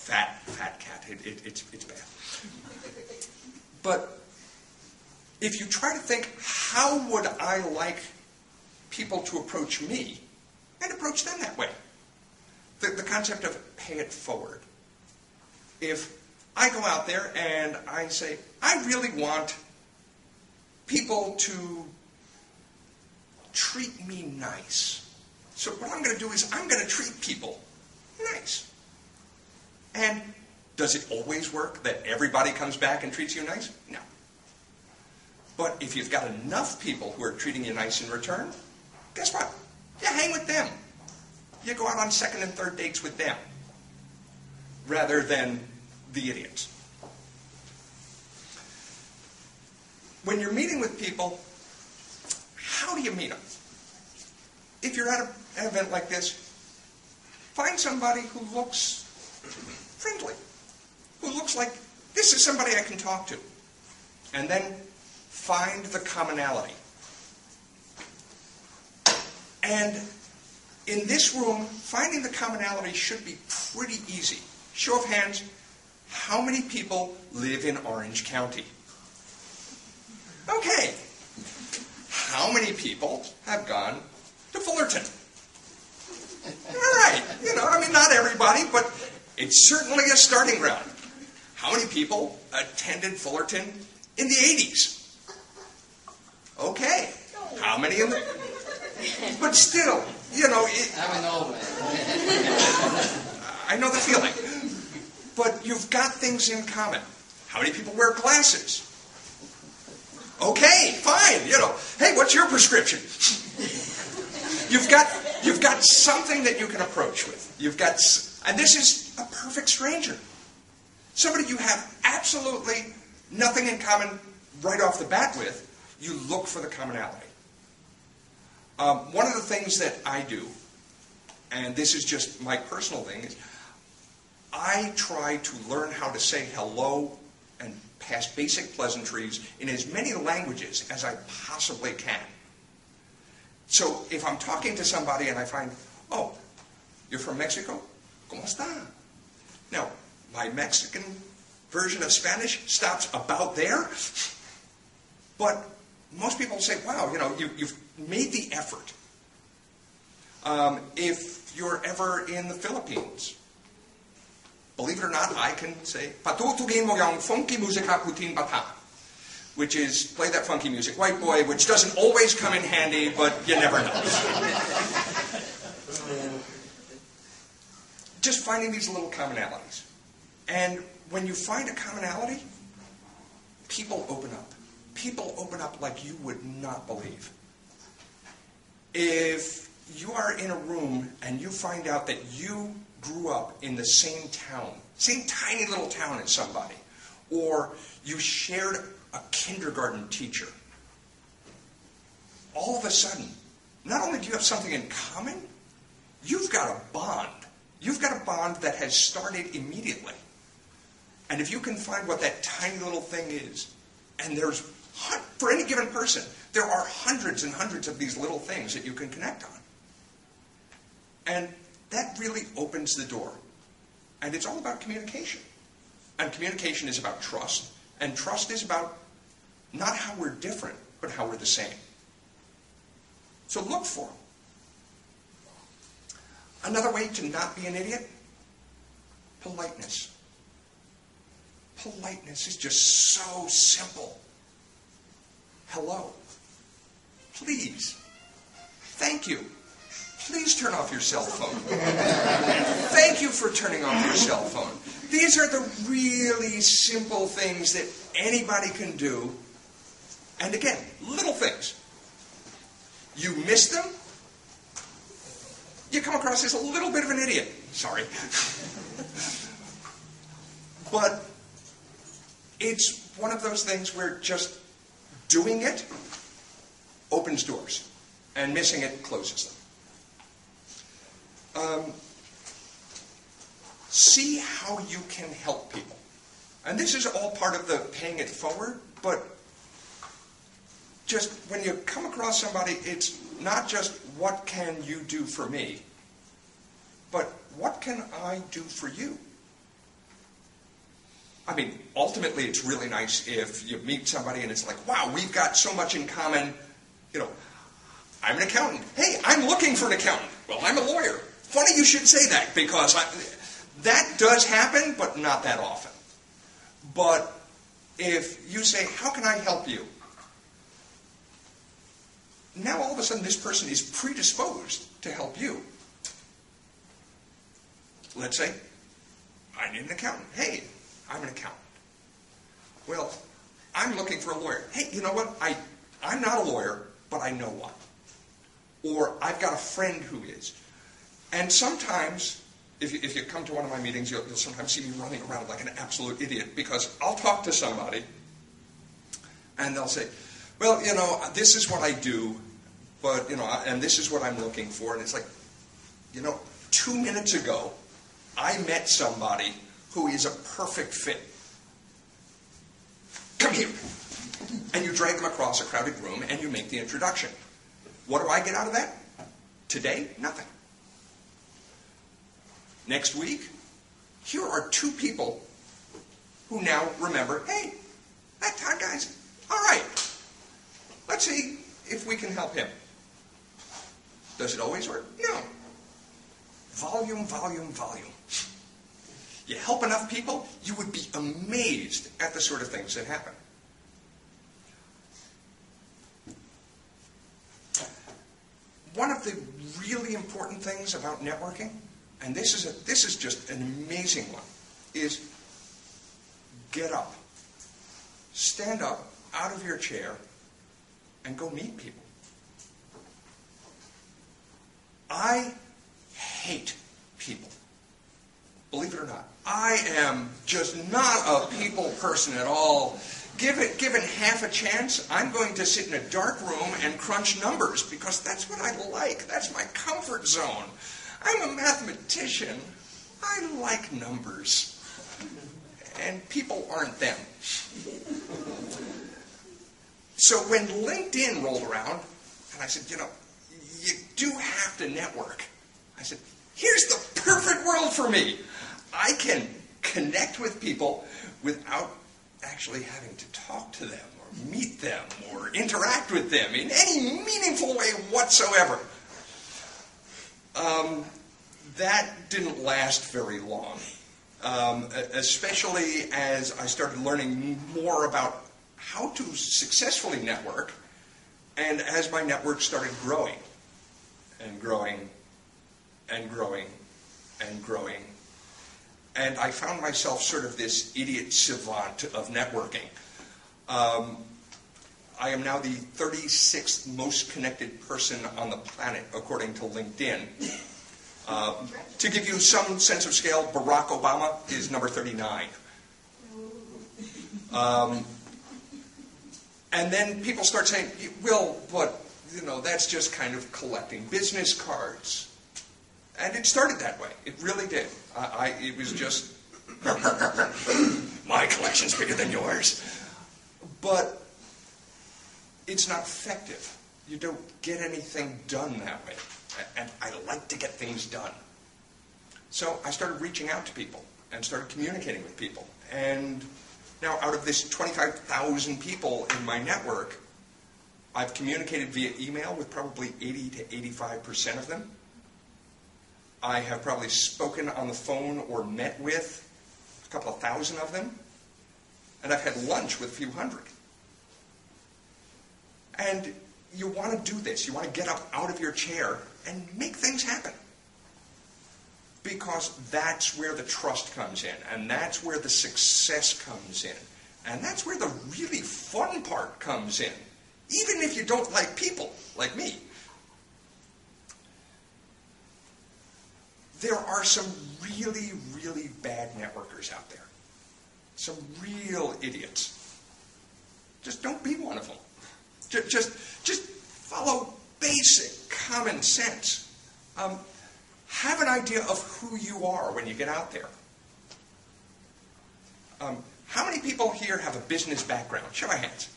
fat cat. It's bad. But if you try to think, how would I like people to approach me, I'd approach them that way. The concept of pay it forward. If I go out there and I say, I really want people to treat me nice. So what I'm going to do is I'm going to treat people nice. And does it always work that everybody comes back and treats you nice? No. But if you've got enough people who are treating you nice in return, guess what? You hang with them. You go out on second and third dates with them rather than the idiots. When you're meeting with people, how do you meet them? If you're at an event like this, find somebody who looks friendly, who looks like this is somebody I can talk to. And then find the commonality. And in this room, finding the commonality should be pretty easy. Show of hands, how many people live in Orange County? Okay. How many people have gone to Fullerton? All right. Not everybody, but it's certainly a starting ground. How many people attended Fullerton in the 80s? Okay. How many in the... But still, I'm an old man. I know the feeling. But you've got things in common. How many people wear glasses? Okay, fine. Hey, what's your prescription? You've got something that you can approach with. And this is a perfect stranger. Somebody you have absolutely nothing in common right off the bat with. You look for the commonality. One of the things that I do, and this is just my personal thing, is I try to learn how to say hello and pass basic pleasantries in as many languages as I possibly can. So if I'm talking to somebody and I find, oh, you're from Mexico? ¿Cómo está? Now, my Mexican version of Spanish stops about there, but most people say, wow, you've made the effort. If you're ever in the Philippines, believe it or not, I can say, patutugin mo yung funky musika putin bata, which is, play that funky music, white boy, which doesn't always come in handy, but you never know. Just finding these little commonalities. And when you find a commonality, people open up. People open up like you would not believe. If you are in a room and you find out that you grew up in the same town, same tiny little town as somebody, or you shared a kindergarten teacher, all of a sudden, not only do you have something in common, you've got a bond. You've got a bond that has started immediately. And if you can find what that tiny little thing is, and there's, for any given person, there are hundreds and hundreds of these little things that you can connect on. And that really opens the door. And it's all about communication. And communication is about trust. And trust is about not how we're different, but how we're the same. So look for them. Another way to not be an idiot, politeness. Politeness is just so simple. Hello. Please. Thank you. Please turn off your cell phone. Thank you for turning off your cell phone. These are the really simple things that anybody can do. And again, little things. You miss them, you come across as a little bit of an idiot. Sorry. But it's one of those things where just doing it opens doors, and missing it closes them. See how you can help people. And this is all part of the paying it forward, but just when you come across somebody, it's not just what can you do for me, but what can I do for you? I mean, ultimately, it's really nice if you meet somebody and it's like, wow, we've got so much in common. You know, I'm an accountant. Hey, I'm looking for an accountant. Well, I'm a lawyer. Funny you should say that, because that does happen, but not that often. But if you say, how can I help you? Now all of a sudden this person is predisposed to help you. Let's say, I need an accountant. Hey, I'm an accountant. Well, I'm looking for a lawyer. Hey, you know what? I'm not a lawyer, but I know one. Or I've got a friend who is. And sometimes, if you come to one of my meetings, you'll sometimes see me running around like an absolute idiot, because I'll talk to somebody and they'll say, well, you know, this is what I do, but, you know, and this is what I'm looking for. And it's like, you know, 2 minutes ago, I met somebody who is a perfect fit. Come here. And you drag them across a crowded room and you make the introduction. What do I get out of that? Today, nothing. Next week, here are 2 people who now remember, hey, that Todd guy's all right. Let's see if we can help him. Does it always work? No. Volume, volume, volume. You help enough people, you would be amazed at the sort of things that happen. One of the really important things about networking, and this is just an amazing one, is get up. Stand up out of your chair and go meet people. I hate people. Believe it or not. I am just not a people person at all. Given half a chance, I'm going to sit in a dark room and crunch numbers, because that's what I like. That's my comfort zone. I'm a mathematician. I like numbers. And people aren't them. So when LinkedIn rolled around, and I said, you know, you do have to network. I said, here's the perfect world for me. I can connect with people without actually having to talk to them or meet them or interact with them in any meaningful way whatsoever. That didn't last very long, especially as I started learning more about how to successfully network, and as my network started growing and growing and growing and growing. And I found myself sort of this idiot savant of networking. I am now the 36th most connected person on the planet, according to LinkedIn. To give you some sense of scale, Barack Obama is number 39. And then people start saying, well, but, you know, that's just kind of collecting business cards. And it started that way. It really did. It was just, my collection's bigger than yours. But it's not effective. You don't get anything done that way. And I like to get things done. So I started reaching out to people and started communicating with people. And now out of this 25,000 people in my network, I've communicated via email with probably 80 to 85% of them. I have probably spoken on the phone or met with a couple of thousand of them. And I've had lunch with a few hundred. And you want to do this. You want to get up out of your chair and make things happen. Because that's where the trust comes in. And that's where the success comes in. And that's where the really fun part comes in. Even if you don't like people, like me. There are some really, really bad networkers out there. Some real idiots. Just don't be one of them. Just follow basic common sense. Have an idea of who you are when you get out there. How many people here have a business background? Show of hands.